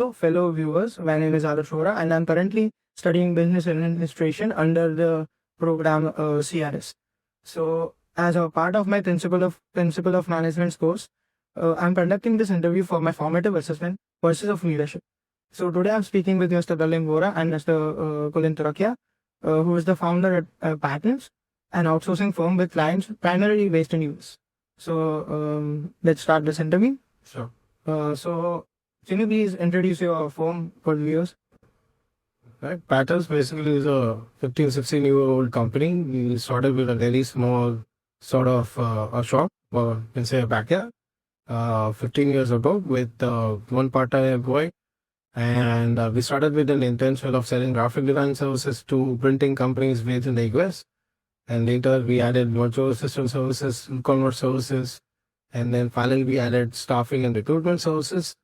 So, fellow viewers, my name is Arush Vohra, and I'm currently studying business administration under the program CRS. So, as a part of my principle of management course, I'm conducting this interview for my formative assessment courses of leadership. So today I'm speaking with Mr. Dalim Vohra and Mr. Kulin Turakia, who is the founder at Patents, an outsourcing firm with clients primarily based in US. So let's start this interview. Sure. So can you please introduce your firm for the viewers? Right. Patterns basically is a 15, 16-year-old company. We started with a very small sort of a shop, or you can say a backyard, 15 years ago with one part-time employee. And we started with an intention of selling graphic design services to printing companies based in the US. And later we added virtual assistant services, e-commerce services, and then finally we added staffing and recruitment services.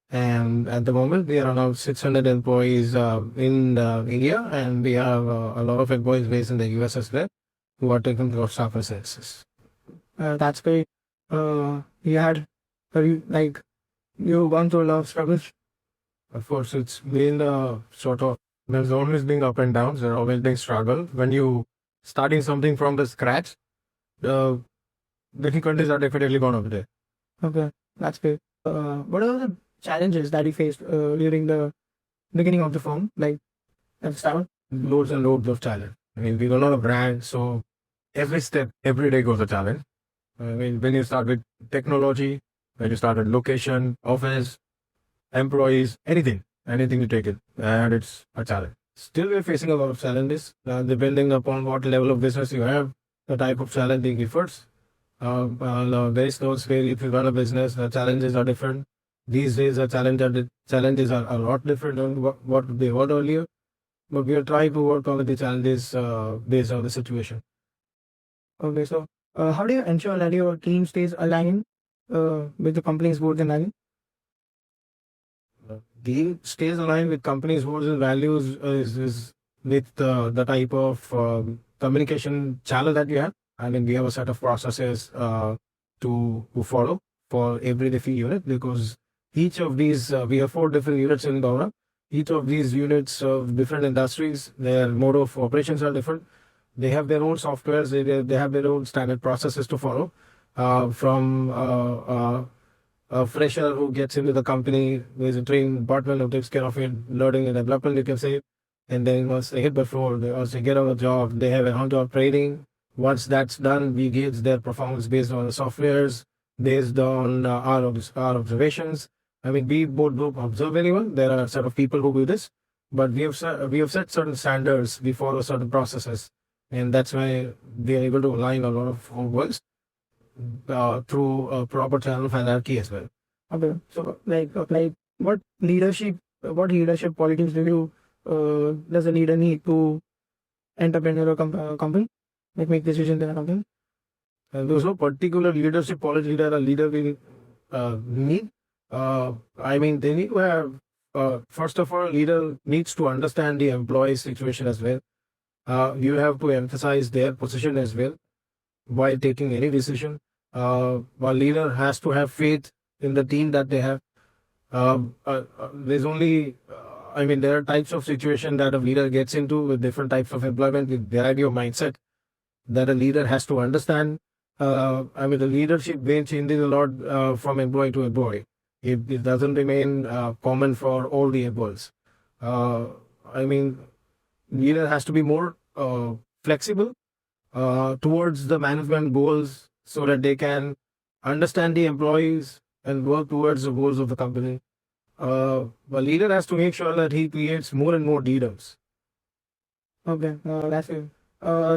And at the moment, we are around 600 employees in India, and we have a lot of employees based in the US as well who are taking care of staff and services. That's great. You had, you gone through a lot of struggles. Of course, it's been sort of, there's always been up and downs, there's always been struggle. When you starting something from the scratch, the difficulties are definitely going to be there. Okay, that's great. What are the challenges that you faced during the beginning of the firm? Like, at the start? Loads and loads of challenge. I mean, we are not a brand, so every step, every day goes a challenge. I mean, when you start with technology, when you start with location, office, employees, anything you take it, and it's a challenge. Still, we're facing a lot of challenges, depending upon what level of business you have, the type of challenging efforts. Very slow scale, if you run a business, the challenges are different. These days, the challenges are a lot different than what they were earlier. But we are trying to work on the challenges based on the situation. Okay, so how do you ensure that your team stays aligned with the company's goals and values? Team stays aligned with company's goals and values is with the type of communication channel that we have. I mean, we have a set of processes to follow for every different unit, because each of these, we have 4 different units in Vohra. Each of these units of different industries, their mode of operations are different. They have their own softwares, they have their own standard processes to follow. From a fresher who gets into the company, there's a training department who takes care of it, learning and development, you can say. And then once they hit the floor, once they get on the job, they have an on-job training. Once that's done, we gauge their performance based on the softwares, based on our observations. I mean, we both don't observe anyone. There are a set of people who do this, but we have set certain standards. We follow certain processes, and that's why we are able to align a lot of works through a proper channel of hierarchy as well. Okay, so what leadership qualities does a leader need to entrepreneur a company, like make decisions in a company? There's no particular leadership quality that a leader will need. I mean, they need to have, first of all, leader needs to understand the employee situation as well. You have to emphasize their position as well while taking any decision. A leader has to have faith in the team that they have. There's only, I mean, there are types of situation that a leader gets into with different types of employment, with variety of mindset that a leader has to understand. I mean, the leadership game changes a lot from employee to employee. It doesn't remain common for all the employees. I mean, leader has to be more flexible towards the management goals, so that they can understand the employees and work towards the goals of the company. A leader has to make sure that he creates more and more leaders. Okay, that's it.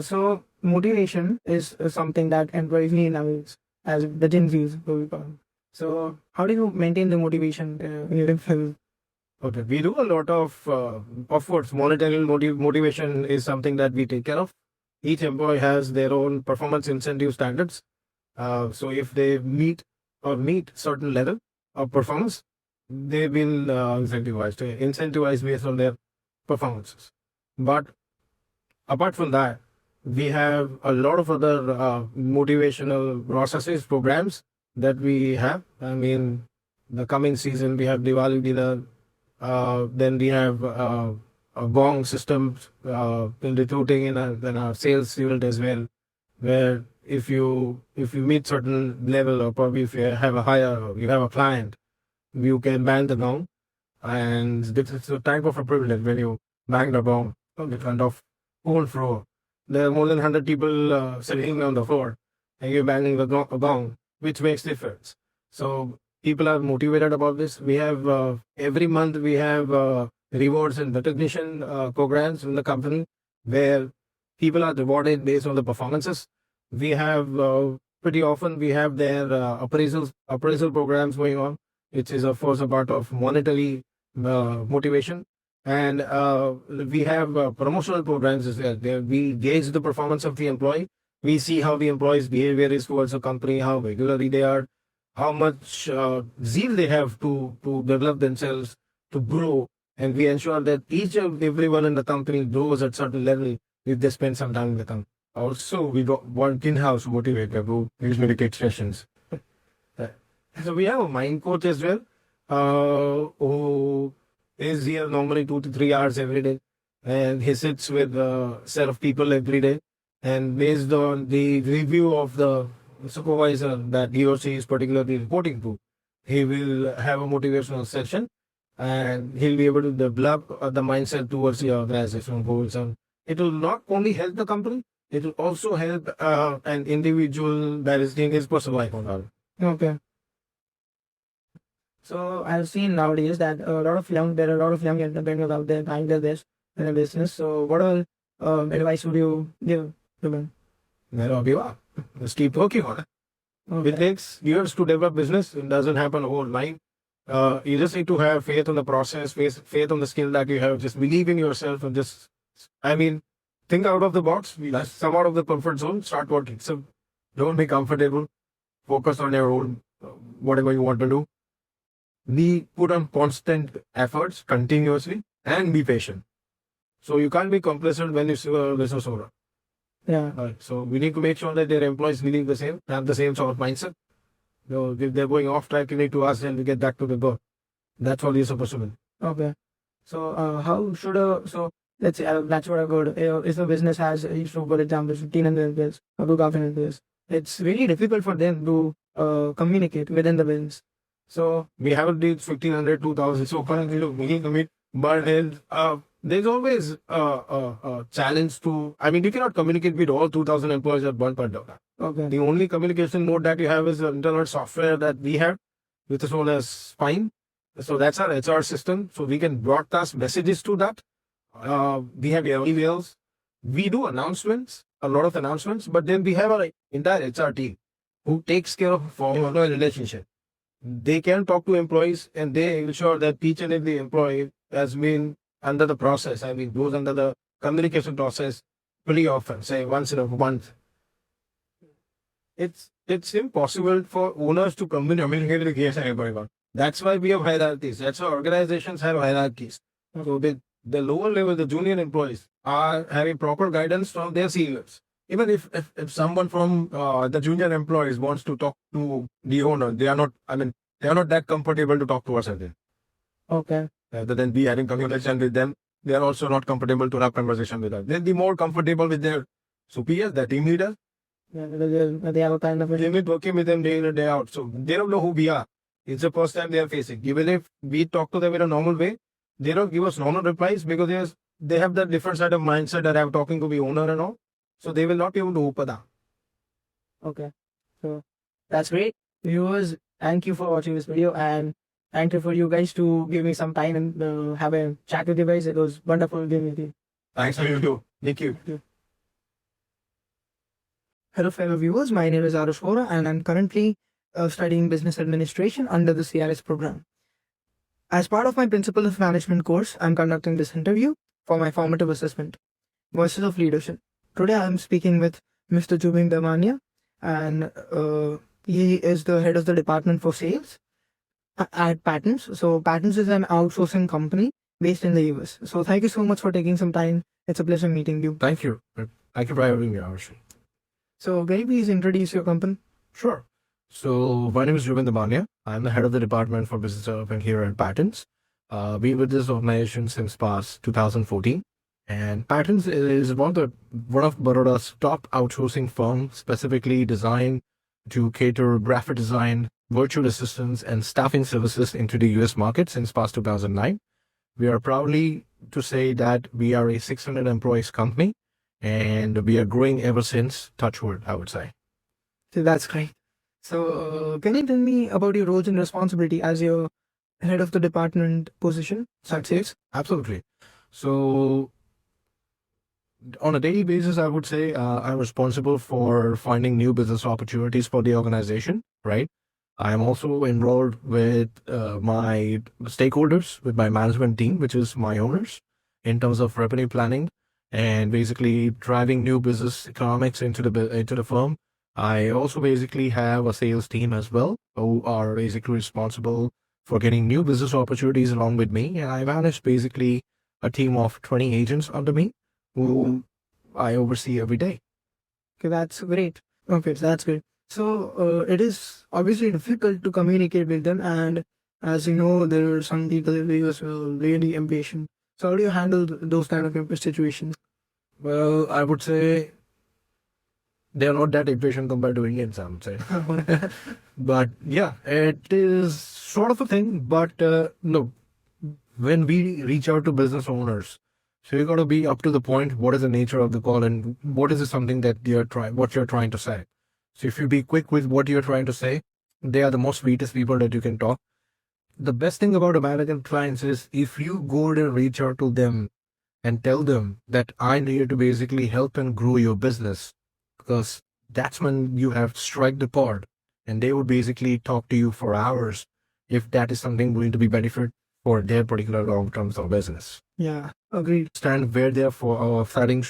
So motivation is something that employees need nowadays, as the Gen Zs, what we call them. So how do you maintain the motivation in your employees? Okay, we do a lot of course, monetary motivation is something that we take care of. Each employee has their own performance incentive standards. So if they meet certain level of performance, they will incentivize based on their performances. But apart from that, we have a lot of other motivational processes, programs that we have. I mean, the coming season, we have Diwali dinner, Then we have a Gong system in recruiting in our sales field as well, where if you meet certain level, or probably if you have a client, you can bang the gong, and this is a type of a privilege when you bang the gong on the front of whole floor. There are more than 100 people sitting on the floor, and you're banging the gong, which makes difference. So people are motivated about this. We have every month we have rewards and recognition programs in the company where people are rewarded based on the performances. We have pretty often we have their appraisal programs going on, which is of course a part of monetary motivation. And we have promotional programs as well. There we gauge the performance of the employee. We see how the employee's behavior is towards the company, how regularly they are, how much zeal they have to develop themselves, to grow. And we ensure that each and everyone in the company grows at certain level if they spend some time with them. Also, we want in-house motivator who usually take sessions. So we have a mind coach as well, who is here normally 2 to 3 hours every day, and he sits with a set of people every day, and based on the review of the supervisor that he or she is particularly reporting to, he will have a motivational session, and he'll be able to develop the mindset towards the organizational goals. And it will not only help the company, it will also help an individual that is in his personal life on that. Okay. So I've seen nowadays that there are a lot of young entrepreneurs out there trying their best in a business. So what all advice would you give to them? Never give up. Just keep working on it. Okay. It takes years to develop business. It doesn't happen overnight. You just need to have faith on the process, faith on the skill that you have. Just believe in yourself and think out of the box. Come out of the comfort zone. Start working. So don't be comfortable. Focus on your own, whatever you want to do. Put on constant efforts continuously and be patient. So you can't be complacent when it's business owner. Yeah. Right. So we need to make sure that their employees believe the same, have the same sort of mindset. So if they're going off track, you need to ask them to get back to the goal. That's all you're supposed to do. Okay. So how should let's say that's what I got. If a business has, for example, 1,500 employees or 2,000 employees, it's really difficult for them to communicate within the business. So we haven't reached 1,500, 2,000. So currently, we need to meet. But there's always a challenge to. I mean, you cannot communicate with all 2,000 employees at one point of time. okay. The only communication mode that you have is the internet software that we have, which is known as Spine. So that's our HR system. So we can broadcast messages to that. We have emails. We do announcements, a lot of announcements, but then we have our entire HR team who takes care of employee relationship. They can talk to employees and they ensure that each and every employee has been under the process. I mean, goes under the communication process pretty often, say once in a month. It's impossible for owners to communicate with everyone. That's why we have hierarchies. That's why organizations have hierarchies. So the lower level, the junior employees are having proper guidance from their seniors. Even if someone from the junior employees wants to talk to the owner, they are not that comfortable to talk to us again. Okay. Rather than be having communication with them, they are also not comfortable to have conversation with us. They'll be more comfortable with their superiors, their team leaders. Yeah, they have a kind of They meet working with them day in and day out. So they don't know who we are. It's the first time they are facing. Even if we talk to them in a normal way, they don't give us normal replies because they have that different side of mindset that I'm talking to the owner and all. So they will not be able to open up. Okay. So that's great. Viewers, thank you for watching this video and thank you for you guys to give me some time and have a chat with you guys. It was wonderful being with you. Thanks for you too. Thank you. Hello, fellow viewers. My name is Arush Vohra and I'm currently studying business administration under the CRS program. As part of my Principle of Management course, I'm conducting this interview for my formative assessment, Voices of Leadership. Today, I'm speaking with Mr. Jubin Damania, and he is the head of the department for sales at Patents. So, Patents is an outsourcing company based in the US. So, thank you so much for taking some time. It's a pleasure meeting you. Thank you. Thank you for having me, Arush. So, can you please introduce your company? Sure. So, my name is Jubin Damania. I'm the head of the department for business development here at Patents. Been with this organization since past 2014. And Patterns is one of Baroda's top outsourcing firms, specifically designed to cater graphic design, virtual assistants, and staffing services into the US market since past 2009. We are proudly to say that we are a 600 employees company, and we are growing ever since. Touchwood, I would say. So that's great. So, can you tell me about your roles and responsibility as your head of the department position, success? Absolutely. So, on a daily basis, I would say I'm responsible for finding new business opportunities for the organization, right? I'm also enrolled with my stakeholders, with my management team, which is my owners, in terms of revenue planning and basically driving new business economics into the firm. I also basically have a sales team as well, who are basically responsible for getting new business opportunities along with me. And I manage basically a team of 20 agents under me who I oversee every day. Okay, that's great. Okay, that's great. So, it is obviously difficult to communicate with them, and as you know, there are some people who are really impatient. So, how do you handle those kind of situations? Well, I would say they're not that impatient compared to Indians, I would say. But yeah, it is sort of a thing. But no, when we reach out to business owners, so you got to be up to the point. What is the nature of the call, and what is it something that what you're trying to say? So if you be quick with what you're trying to say, they are the most sweetest people that you can talk. The best thing about American clients is if you go and reach out to them and tell them that I need to basically help and grow your business, because that's when you have strike the chord, and they would basically talk to you for hours if that is something going to be benefit for their particular long terms of business. Yeah, agreed. Stand where they're falling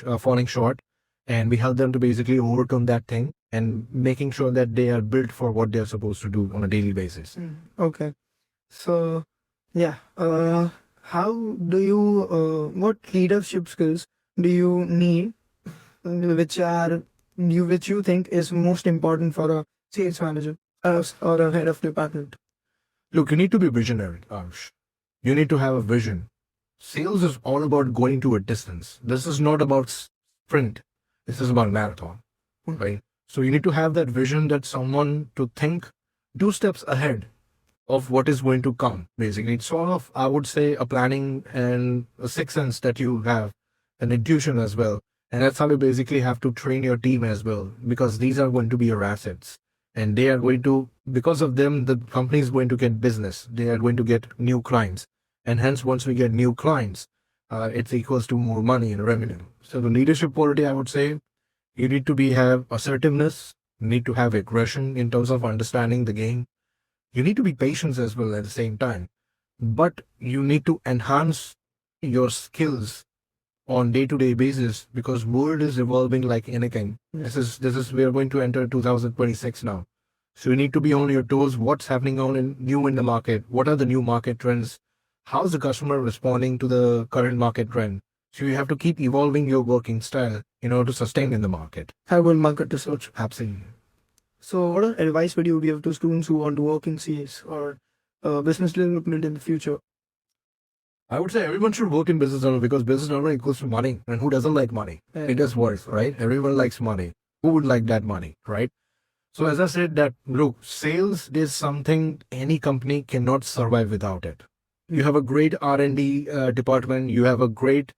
short, and we help them to basically overcome that thing and making sure that they are built for what they're supposed to do on a daily basis. Okay. So, yeah. How do you? What leadership skills do you need, which you think is most important for a sales manager or a head of department? Look, you need to be visionary, Arush. You need to have a vision. Sales is all about going to a distance. This is not about sprint. This is about marathon, right? So you need to have that vision, that someone to think 2 steps ahead of what is going to come. Basically, it's sort of, I would say, a planning and a sixth sense that you have, an intuition as well. And that's how you basically have to train your team as well, because these are going to be your assets. And they are going to, because of them, the company is going to get business. They are going to get new clients. And hence, once we get new clients, it equals to more money and revenue. So the leadership quality, I would say, you need to have assertiveness, you need to have aggression in terms of understanding the game. You need to be patient as well at the same time. But you need to enhance your skills on day-to-day basis, because world is evolving like anything. This is we are going to enter 2026 now. So you need to be on your toes. What's happening new in the market? What are the new market trends? How's the customer responding to the current market trend? So you have to keep evolving your working style in order to sustain in the market. Have good market research. Absolutely. So, what advice would you give to students who want to work in CS or business development in the future? I would say everyone should work in business development, because business development equals to money. And who doesn't like money? It is worth, right? Everyone likes money. Who would like that money, right? So as I said, that look, sales is something any company cannot survive without it. You have a great R&D department, you have a great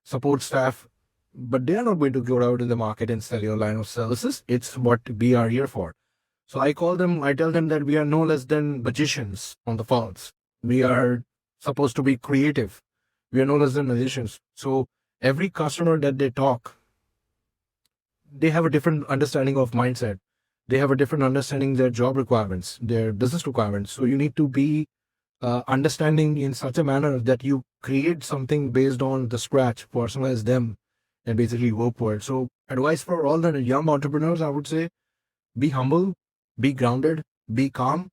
support staff, but they are not going to go out in the market and sell your line of services. It's what we are here for. So I tell them that we are no less than magicians on the phones. We are supposed to be creative. We are no less than magicians. So every customer that they talk, they have a different understanding of mindset. They have a different understanding of their job requirements, their business requirements. So you need to be understanding in such a manner that you create something based on the scratch, personalize them, and basically work for it. So advice for all the young entrepreneurs, I would say, be humble, be grounded, be calm,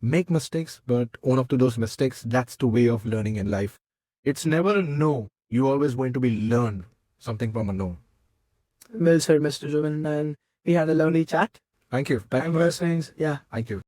make mistakes, but own up to those mistakes. That's the way of learning in life. It's never a no. You're always going to be learn something from a no. Well said, Mr. Jovan. And we had a lovely chat. Thank you. Thank you. Yeah. Thank you.